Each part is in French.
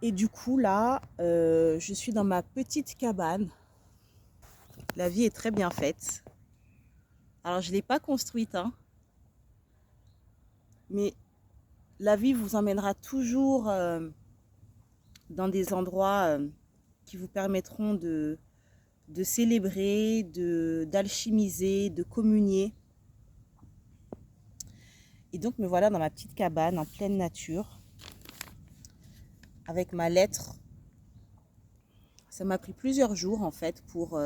Et du coup, là, je suis dans ma petite cabane. La vie est très bien faite. Alors, je ne l'ai pas construite, hein, mais la vie vous emmènera toujours dans des endroits qui vous permettront de célébrer, d'alchimiser, de communier. Et donc, me voilà dans ma petite cabane en pleine nature, avec ma lettre. Ça m'a pris plusieurs jours, en fait, pour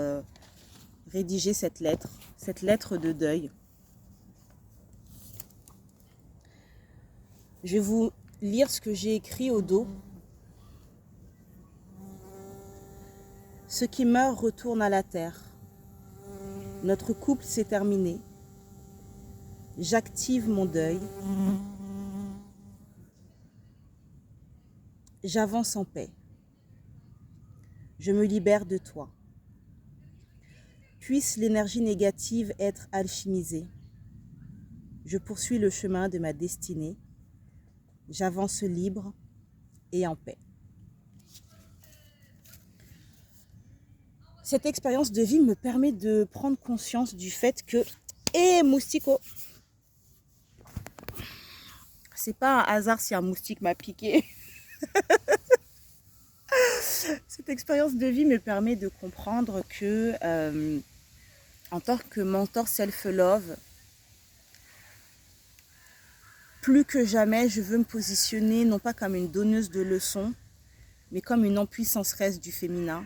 rédiger cette lettre de deuil. Je vais vous lire ce que j'ai écrit au dos. Ce qui meurt retourne à la terre. Notre couple s'est terminé. J'active mon deuil. J'avance en paix. Je me libère de toi. Puisse l'énergie négative être alchimisée. Je poursuis le chemin de ma destinée. J'avance libre et en paix. Cette expérience de vie me permet de prendre conscience du fait que... moustico! C'est pas un hasard si un moustique m'a piqué. Cette expérience de vie me permet de comprendre que, en tant que mentor self-love, plus que jamais, je veux me positionner non pas comme une donneuse de leçons, mais comme une empuissanceresse du féminin.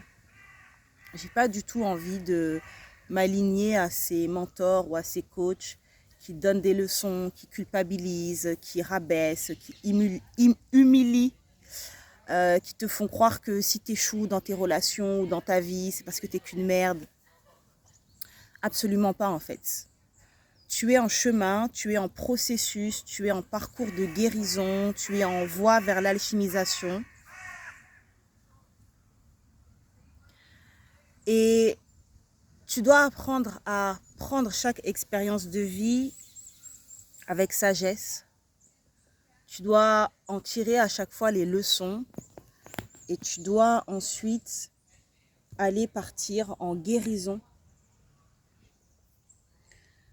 J'ai pas du tout envie de m'aligner à ces mentors ou à ces coachs qui donnent des leçons, qui culpabilisent, qui rabaissent, qui humilient, qui te font croire que si tu échoues dans tes relations ou dans ta vie, c'est parce que tu n'es qu'une merde. Absolument pas, en fait. Tu es en chemin, tu es en processus, tu es en parcours de guérison, tu es en voie vers l'alchimisation. Et tu dois apprendre à prendre chaque expérience de vie avec sagesse. Tu dois en tirer à chaque fois les leçons et tu dois ensuite aller partir en guérison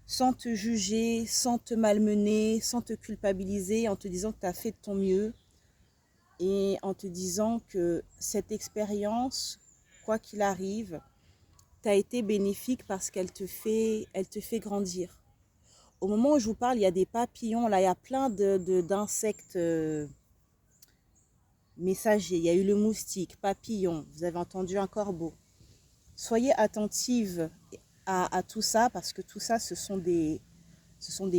sans te juger, sans te malmener, sans te culpabiliser, en te disant que tu as fait de ton mieux et en te disant que cette expérience, quoi qu'il arrive, t'a été bénéfique parce qu'elle te fait grandir. Au moment où je vous parle, il y a des papillons, là il y a plein d'insectes messagers. Il y a eu le moustique, papillon, vous avez entendu un corbeau. Soyez attentive à tout ça parce que tout ça, ce sont des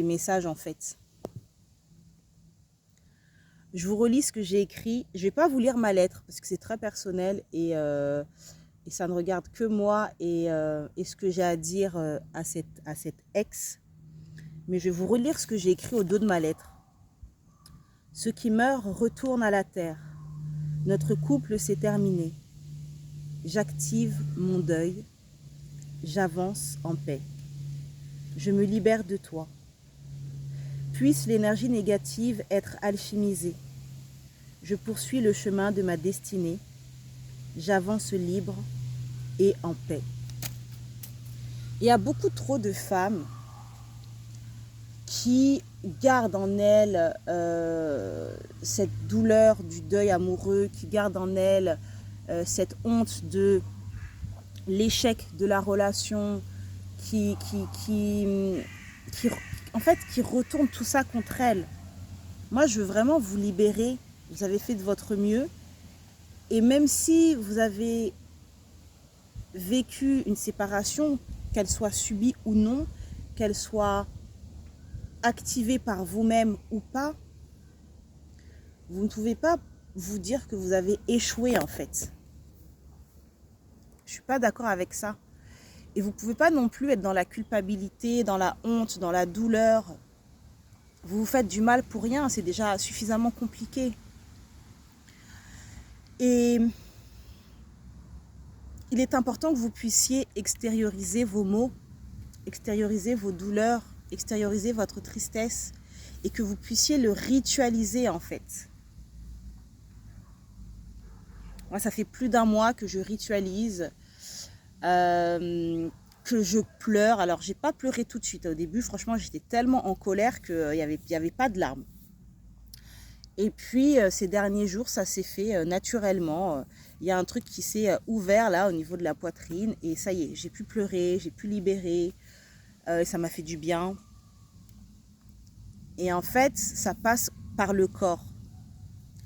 messages en fait. Je vous relis ce que j'ai écrit. Je ne vais pas vous lire ma lettre parce que c'est très personnel et ça ne regarde que moi et ce que j'ai à dire à cette ex. Mais je vais vous relire ce que j'ai écrit au dos de ma lettre. Ce qui meurt retourne à la terre. Notre couple s'est terminé. J'active mon deuil. J'avance en paix. Je me libère de toi. Puisse l'énergie négative être alchimisée. Je poursuis le chemin de ma destinée. J'avance libre et en paix. Il y a beaucoup trop de femmes qui gardent en elles cette douleur du deuil amoureux, qui gardent en elles cette honte de l'échec de la relation, qui retournent tout ça contre elles. Moi, je veux vraiment vous libérer. Vous avez fait de votre mieux. Et même si vous avez vécu une séparation, qu'elle soit subie ou non, qu'elle soit activée par vous-même ou pas, vous ne pouvez pas vous dire que vous avez échoué en fait. Je ne suis pas d'accord avec ça. Et vous ne pouvez pas non plus être dans la culpabilité, dans la honte, dans la douleur. Vous vous faites du mal pour rien, c'est déjà suffisamment compliqué. Et il est important que vous puissiez extérioriser vos maux, extérioriser vos douleurs, extérioriser votre tristesse et que vous puissiez le ritualiser en fait. Moi, ça fait plus d'1 mois que je ritualise, que je pleure. Alors, j'ai pas pleuré tout de suite. Au début, franchement, j'étais tellement en colère qu'il y avait pas de larmes. Et puis, ces derniers jours, ça s'est fait naturellement. Il y a un truc qui s'est ouvert là au niveau de la poitrine. Et ça y est, j'ai pu pleurer, j'ai pu libérer. Ça m'a fait du bien. Et en fait, ça passe par le corps.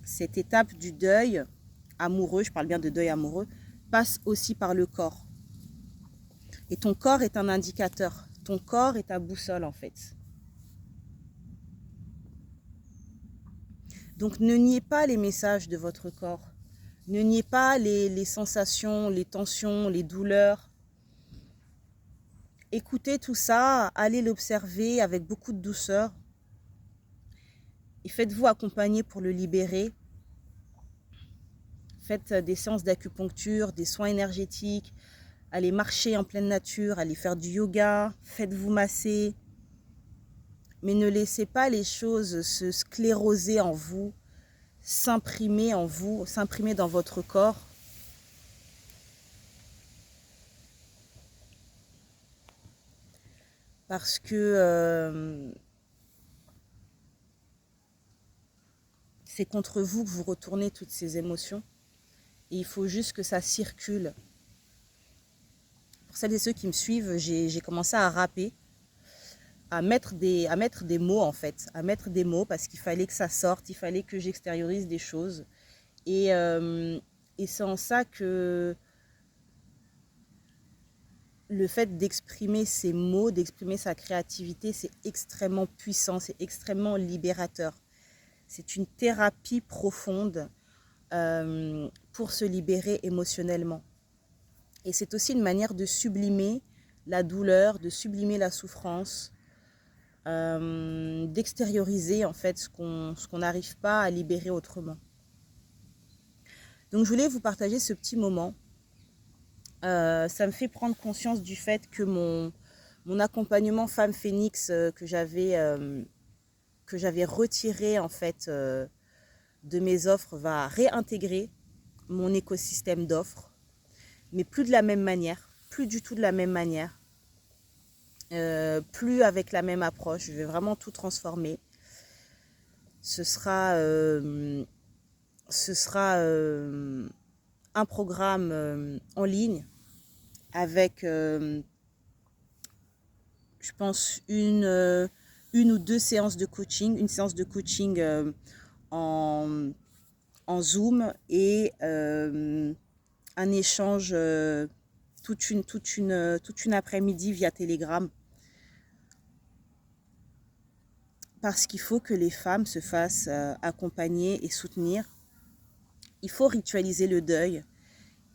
Cette étape du deuil amoureux, je parle bien de deuil amoureux, passe aussi par le corps. Et ton corps est un indicateur. Ton corps est ta boussole en fait. Donc ne niez pas les messages de votre corps. Ne niez pas les sensations, les tensions, les douleurs. Écoutez tout ça, allez l'observer avec beaucoup de douceur. Et faites-vous accompagner pour le libérer. Faites des séances d'acupuncture, des soins énergétiques. Allez marcher en pleine nature, allez faire du yoga. Faites-vous masser. Mais ne laissez pas les choses se scléroser en vous, s'imprimer en vous, s'imprimer dans votre corps. Parce que c'est contre vous que vous retournez toutes ces émotions. Et il faut juste que ça circule. Pour celles et ceux qui me suivent, j'ai commencé à rapper, à mettre des mots en fait, à mettre des mots parce qu'il fallait que ça sorte, il fallait que j'extériorise des choses. Et c'est en ça que le fait d'exprimer ces mots, d'exprimer sa créativité, c'est extrêmement puissant, c'est extrêmement libérateur. C'est une thérapie profonde pour se libérer émotionnellement. Et c'est aussi une manière de sublimer la douleur, de sublimer la souffrance, d'extérioriser en fait ce qu'on n'arrive pas à libérer autrement. Donc je voulais vous partager ce petit moment. Ça me fait prendre conscience du fait que mon accompagnement Femme Phénix que j'avais retiré en fait de mes offres va réintégrer mon écosystème d'offres, mais plus de la même manière, plus du tout de la même manière, plus avec la même approche. Je vais vraiment tout transformer. Ce sera un programme en ligne avec, je pense, une ou deux séances de coaching, une séance de coaching en Zoom et un échange toute une après-midi via Telegram. Parce qu'il faut que les femmes se fassent accompagner et soutenir. Il faut ritualiser le deuil.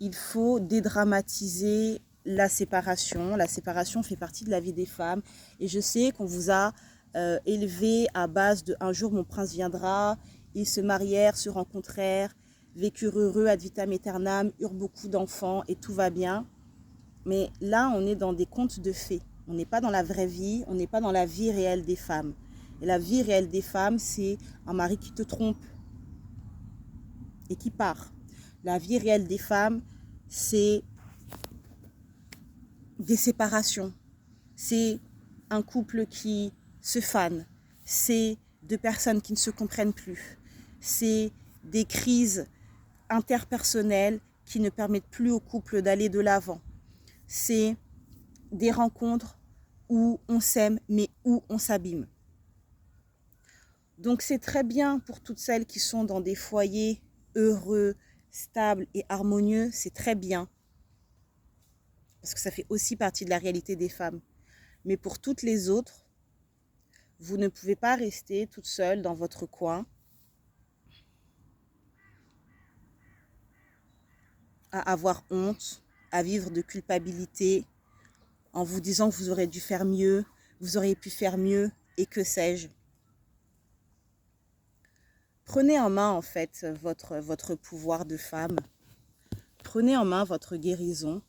Il faut dédramatiser la séparation. La séparation fait partie de la vie des femmes. Et je sais qu'on vous a élevé à base de un jour mon prince viendra, ils se marièrent, se rencontrèrent, vécurent heureux ad vitam aeternam, eurent beaucoup d'enfants et tout va bien. Mais là, on est dans des contes de fées. On n'est pas dans la vraie vie, on n'est pas dans la vie réelle des femmes. Et la vie réelle des femmes, c'est un mari qui te trompe et qui part. La vie réelle des femmes, c'est des séparations. C'est un couple qui se fane. C'est deux personnes qui ne se comprennent plus. C'est des crises interpersonnelles qui ne permettent plus au couple d'aller de l'avant. C'est des rencontres où on s'aime mais où on s'abîme. Donc c'est très bien pour toutes celles qui sont dans des foyers heureux, stables et harmonieux, c'est très bien. Parce que ça fait aussi partie de la réalité des femmes. Mais pour toutes les autres, vous ne pouvez pas rester toute seule dans votre coin à avoir honte, à vivre de culpabilité, en vous disant que vous auriez dû faire mieux, vous auriez pu faire mieux et que sais-je. Prenez en main en fait votre pouvoir de femme. Prenez en main votre guérison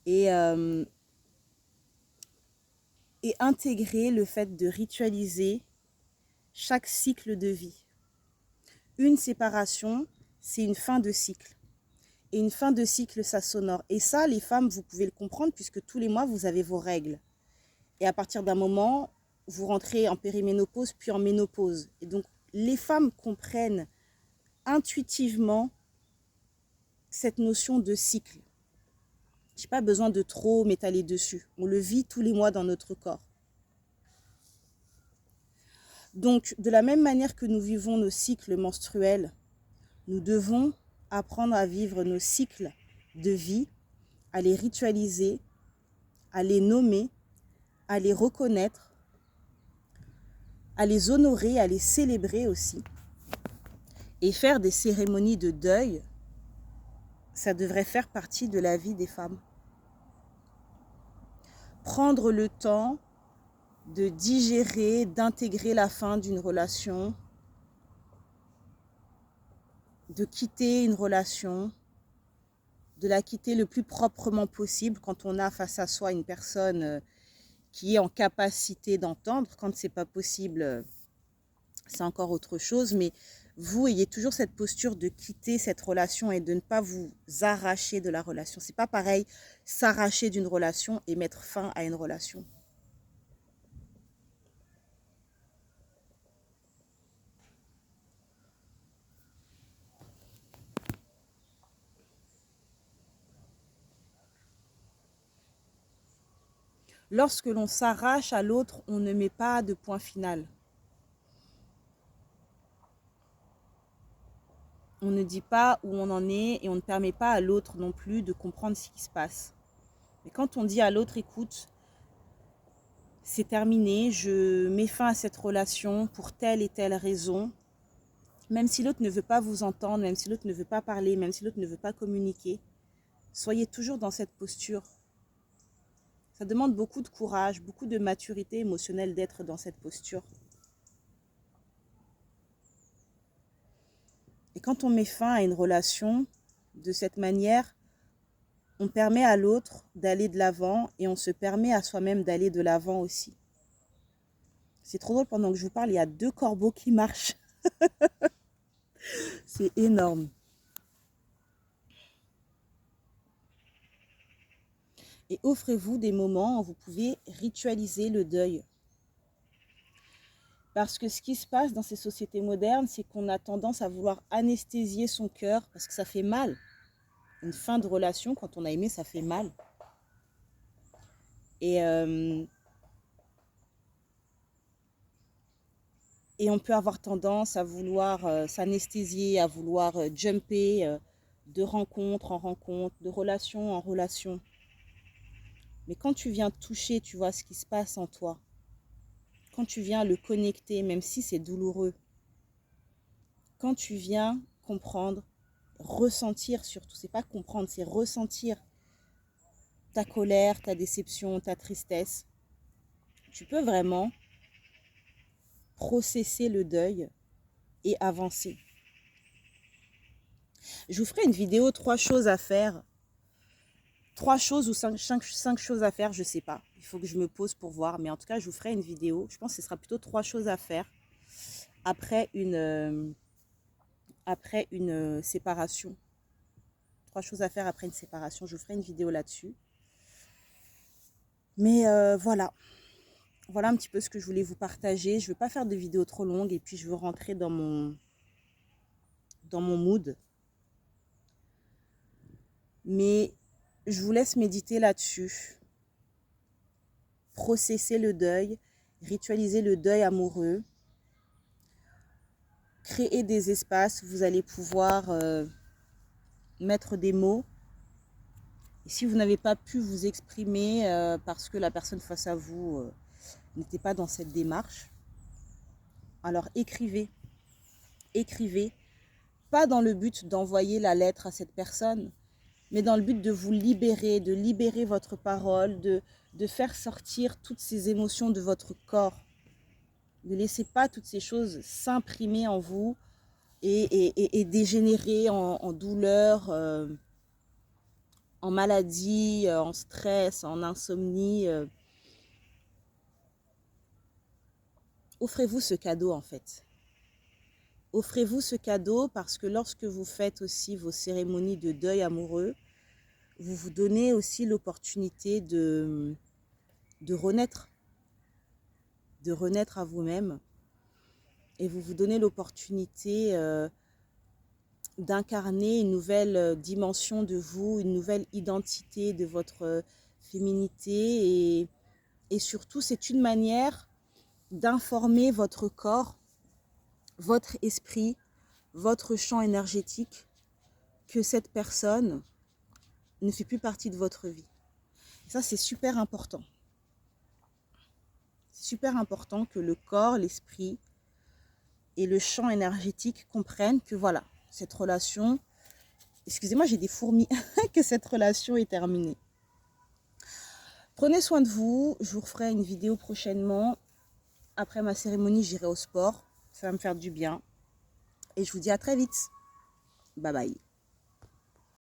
et intégrez le fait de ritualiser chaque cycle de vie. Une séparation c'est une fin de cycle. Et une fin de cycle, ça s'honore. Et ça, les femmes, vous pouvez le comprendre puisque tous les mois, vous avez vos règles. Et à partir d'un moment, vous rentrez en périménopause, puis en ménopause. Et donc, les femmes comprennent intuitivement cette notion de cycle. Je n'ai pas besoin de trop m'étaler dessus. On le vit tous les mois dans notre corps. Donc, de la même manière que nous vivons nos cycles menstruels, nous devons apprendre à vivre nos cycles de vie, à les ritualiser, à les nommer, à les reconnaître, à les honorer, à les célébrer aussi. Et faire des cérémonies de deuil, ça devrait faire partie de la vie des femmes. Prendre le temps de digérer, d'intégrer la fin d'une relation, de quitter une relation, de la quitter le plus proprement possible quand on a face à soi une personne qui est en capacité d'entendre. Quand c'est pas possible, c'est encore autre chose, mais vous ayez toujours cette posture de quitter cette relation et de ne pas vous arracher de la relation. C'est pas pareil s'arracher d'une relation et mettre fin à une relation. Lorsque l'on s'arrache à l'autre, on ne met pas de point final. On ne dit pas où on en est et on ne permet pas à l'autre non plus de comprendre ce qui se passe. Mais quand on dit à l'autre, écoute, c'est terminé, je mets fin à cette relation pour telle et telle raison, même si l'autre ne veut pas vous entendre, même si l'autre ne veut pas parler, même si l'autre ne veut pas communiquer, soyez toujours dans cette posture. Ça demande beaucoup de courage, beaucoup de maturité émotionnelle d'être dans cette posture. Et quand on met fin à une relation de cette manière, on permet à l'autre d'aller de l'avant et on se permet à soi-même d'aller de l'avant aussi. C'est trop drôle, pendant que je vous parle, il y a 2 corbeaux qui marchent. C'est énorme. Et offrez-vous des moments où vous pouvez ritualiser le deuil. Parce que ce qui se passe dans ces sociétés modernes, c'est qu'on a tendance à vouloir anesthésier son cœur parce que ça fait mal. Une fin de relation, quand on a aimé, ça fait mal. Et on peut avoir tendance à vouloir s'anesthésier, à vouloir jumper de rencontre en rencontre, de relation en relation. Mais quand tu viens toucher, tu vois ce qui se passe en toi. Quand tu viens le connecter, même si c'est douloureux. Quand tu viens comprendre, ressentir surtout, c'est pas comprendre, c'est ressentir ta colère, ta déception, ta tristesse. Tu peux vraiment processer le deuil et avancer. Je vous ferai une vidéo 3 choses à faire. 3 choses ou 5 choses à faire, je ne sais pas. Il faut que je me pose pour voir. Mais en tout cas, je vous ferai une vidéo. Je pense que ce sera plutôt 3 choses à faire après une séparation. 3 choses à faire après une séparation. Je vous ferai une vidéo là-dessus. Mais voilà. Voilà un petit peu ce que je voulais vous partager. Je ne veux pas faire de vidéos trop longues et puis je veux rentrer dans mon mood. Mais je vous laisse méditer là-dessus. Processer le deuil, ritualiser le deuil amoureux. Créer des espaces où vous allez pouvoir mettre des mots. Et si vous n'avez pas pu vous exprimer parce que la personne face à vous n'était pas dans cette démarche, alors écrivez. Écrivez, pas dans le but d'envoyer la lettre à cette personne, mais dans le but de vous libérer, de libérer votre parole, de faire sortir toutes ces émotions de votre corps. Ne laissez pas toutes ces choses s'imprimer en vous et dégénérer en douleur, en maladie, en stress, en insomnie. Offrez-vous ce cadeau en fait. Offrez-vous ce cadeau parce que lorsque vous faites aussi vos cérémonies de deuil amoureux, vous vous donnez aussi l'opportunité de renaître à vous-même. Et vous vous donnez l'opportunité d'incarner une nouvelle dimension de vous, une nouvelle identité de votre féminité. Et surtout, c'est une manière d'informer votre corps, votre esprit, votre champ énergétique que cette personne ne fait plus partie de votre vie. Et ça, c'est super important. C'est super important que le corps, l'esprit et le champ énergétique comprennent que voilà, cette relation, excusez-moi, j'ai des fourmis, que cette relation est terminée. Prenez soin de vous, je vous referai une vidéo prochainement. Après ma cérémonie, j'irai au sport, ça va me faire du bien. Et je vous dis à très vite. Bye bye.